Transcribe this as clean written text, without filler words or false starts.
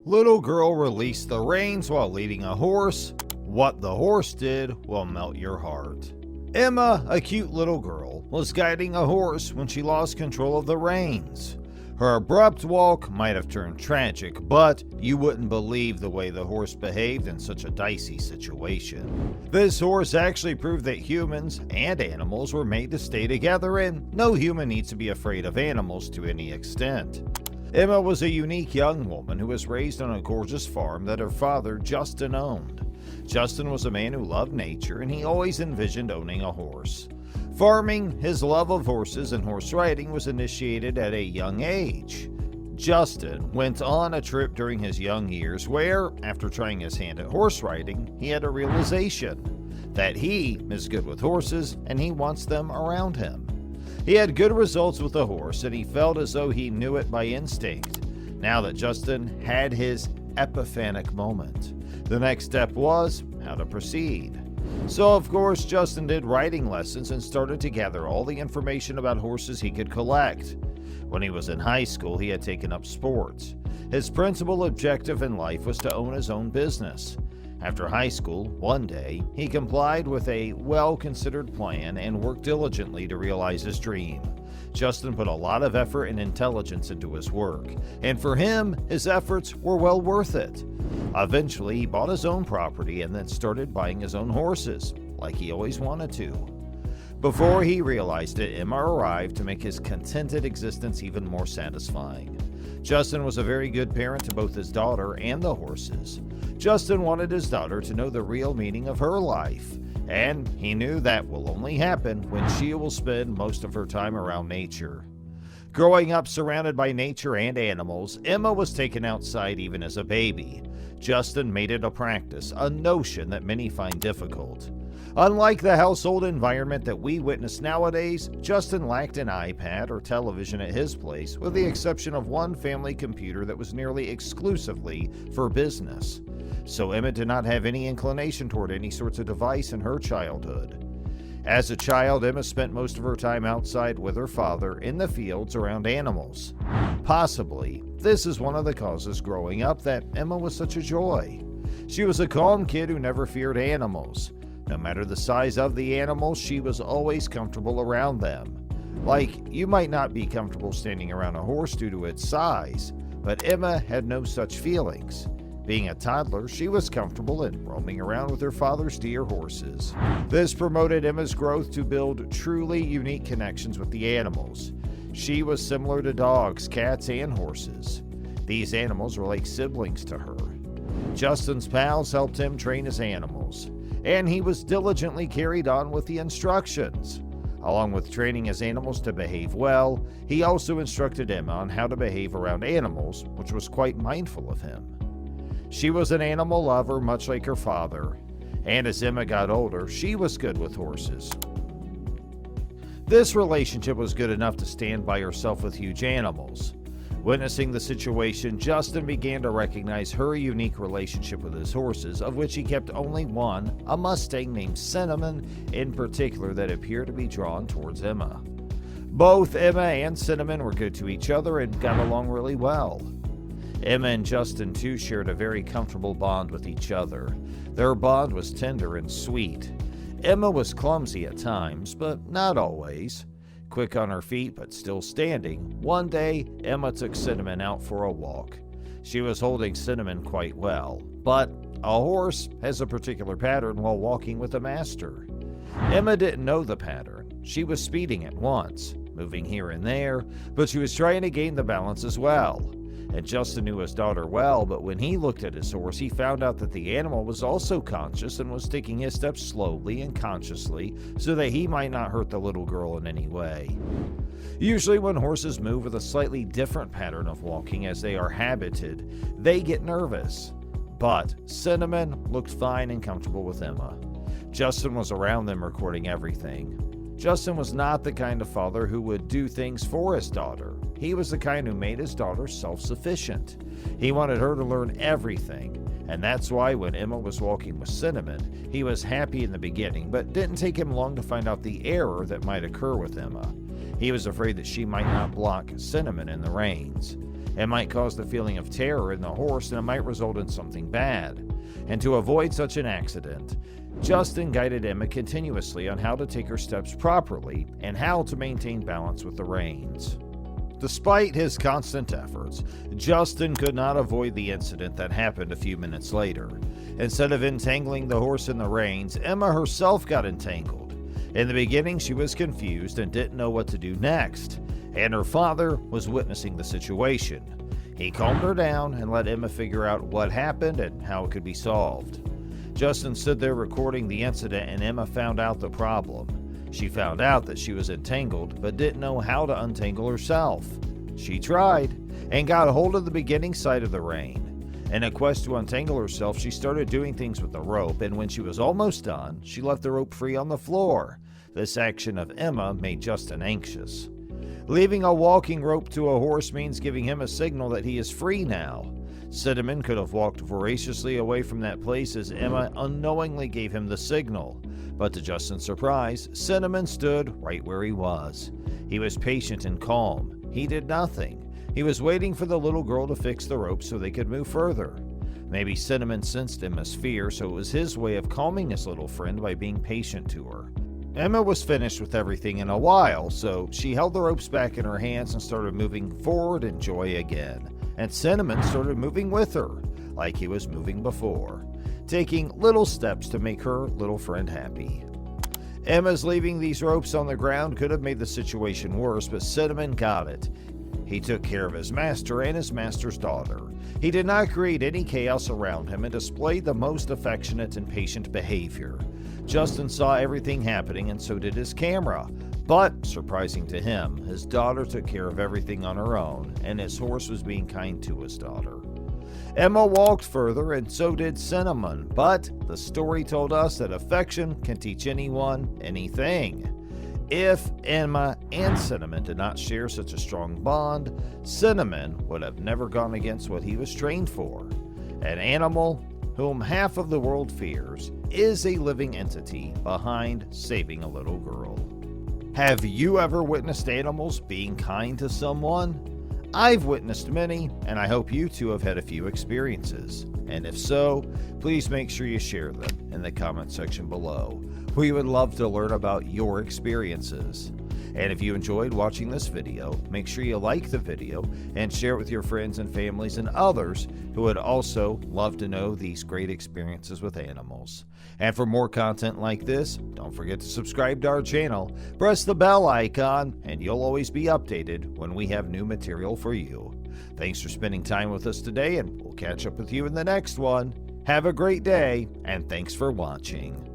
Little girl released the reins while leading a horse. What the horse did will melt your heart. Emma, a cute little girl, was guiding a horse when she lost control of the reins. Her abrupt walk might have turned tragic, but you wouldn't believe the way the horse behaved in such a dicey situation. This horse actually proved that humans and animals were made to stay together, and no human needs to be afraid of animals to any extent. Emma was a unique young woman who was raised on a gorgeous farm that her father, Justin, owned. Justin was a man who loved nature, and he always envisioned owning a horse. Farming, his love of horses and horse riding was initiated at a young age. Justin went on a trip during his young years where, after trying his hand at horse riding, he had a realization that he is good with horses and he wants them around him. He had good results with the horse and he felt as though he knew it by instinct. Now that Justin had his epiphanic moment, the next step was how to proceed. So of course Justin did riding lessons and started to gather all the information about horses he could collect. When he was in high school, he had taken up sports. His principal objective in life was to own his own business. After high school, one day, he complied with a well-considered plan and worked diligently to realize his dream. Justin put a lot of effort and intelligence into his work, and for him, his efforts were well worth it. Eventually, he bought his own property and then started buying his own horses, like he always wanted to. Before he realized it, Emma arrived to make his contented existence even more satisfying. Justin was a very good parent to both his daughter and the horses. Justin wanted his daughter to know the real meaning of her life, and he knew that will only happen when she will spend most of her time around nature. Growing up surrounded by nature and animals, Emma was taken outside even as a baby. Justin made it a practice, a notion that many find difficult. Unlike the household environment that we witness nowadays, Justin lacked an iPad or television at his place, with the exception of one family computer that was nearly exclusively for business. So Emma did not have any inclination toward any sorts of device in her childhood. As a child, Emma spent most of her time outside with her father in the fields around animals. Possibly, this is one of the causes growing up that Emma was such a joy. She was a calm kid who never feared animals. No matter the size of the animals, she was always comfortable around them. Like, you might not be comfortable standing around a horse due to its size, but Emma had no such feelings. Being a toddler, she was comfortable in roaming around with her father's dear horses. This promoted Emma's growth to build truly unique connections with the animals. She was similar to dogs, cats, and horses. These animals were like siblings to her. Justin's pals helped him train his animals, and he was diligently carried on with the instructions. Along with training his animals to behave well, he also instructed Emma on how to behave around animals, which was quite mindful of him. She was an animal lover, much like her father, and as Emma got older, she was good with horses. This relationship was good enough to stand by herself with huge animals. Witnessing the situation, Justin began to recognize her unique relationship with his horses, of which he kept only one, a Mustang named Cinnamon in particular, that appeared to be drawn towards Emma. Both Emma and Cinnamon were good to each other and got along really well. Emma and Justin too shared a very comfortable bond with each other. Their bond was tender and sweet. Emma was clumsy at times, but not always. Quick on her feet but still standing, one day Emma took Cinnamon out for a walk. She was holding Cinnamon quite well, but a horse has a particular pattern while walking with a master. Emma didn't know the pattern. She was speeding at once, moving here and there, but she was trying to gain the balance as well. And Justin knew his daughter well, but when he looked at his horse, he found out that the animal was also conscious and was taking his steps slowly and consciously so that he might not hurt the little girl in any way. Usually when horses move with a slightly different pattern of walking as they are habited, they get nervous. But Cinnamon looked fine and comfortable with Emma. Justin was around them recording everything. Justin was not the kind of father who would do things for his daughter. He was the kind who made his daughter self-sufficient. He wanted her to learn everything, and that's why when Emma was walking with Cinnamon, he was happy in the beginning, but didn't take him long to find out the error that might occur with Emma. He was afraid that she might not block Cinnamon in the reins. It might cause the feeling of terror in the horse, and it might result in something bad. And to avoid such an accident, Justin guided Emma continuously on how to take her steps properly and how to maintain balance with the reins. Despite his constant efforts, Justin could not avoid the incident that happened a few minutes later. Instead of entangling the horse in the reins, Emma herself got entangled. In the beginning, she was confused and didn't know what to do next, and her father was witnessing the situation. He calmed her down and let Emma figure out what happened and how it could be solved. Justin stood there recording the incident, and Emma found out the problem. She found out that she was entangled but didn't know how to untangle herself. She tried and got a hold of the beginning side of the rein. In a quest to untangle herself, she started doing things with the rope, and when she was almost done, she left the rope free on the floor. This action of Emma made Justin anxious. Leaving a walking rope to a horse means giving him a signal that he is free now. Cinnamon could have walked voraciously away from that place as Emma unknowingly gave him the signal. But to Justin's surprise, Cinnamon stood right where he was. He was patient and calm. He did nothing. He was waiting for the little girl to fix the rope so they could move further. Maybe Cinnamon sensed Emma's fear, so it was his way of calming his little friend by being patient to her. Emma was finished with everything in a while, so she held the ropes back in her hands and started moving forward in joy again. And Cinnamon started moving with her, like he was moving before, taking little steps to make her little friend happy. Emma's leaving these ropes on the ground could have made the situation worse, but Cinnamon got it. He took care of his master and his master's daughter. He did not create any chaos around him and displayed the most affectionate and patient behavior. Justin saw everything happening, and so did his camera. But, surprising to him, his daughter took care of everything on her own, and his horse was being kind to his daughter. Emma walked further, and so did Cinnamon, but the story told us that affection can teach anyone anything. If Emma and Cinnamon did not share such a strong bond, Cinnamon would have never gone against what he was trained for. An animal whom half of the world fears is a living entity behind saving a little girl. Have you ever witnessed animals being kind to someone? I've witnessed many, and I hope you too have had a few experiences. And if so, please make sure you share them in the comment section below. We would love to learn about your experiences. And if you enjoyed watching this video, make sure you like the video and share it with your friends and families and others who would also love to know these great experiences with animals. And for more content like this, don't forget to subscribe to our channel, press the bell icon, and you'll always be updated when we have new material for you. Thanks for spending time with us today, and we'll catch up with you in the next one. Have a great day, and thanks for watching.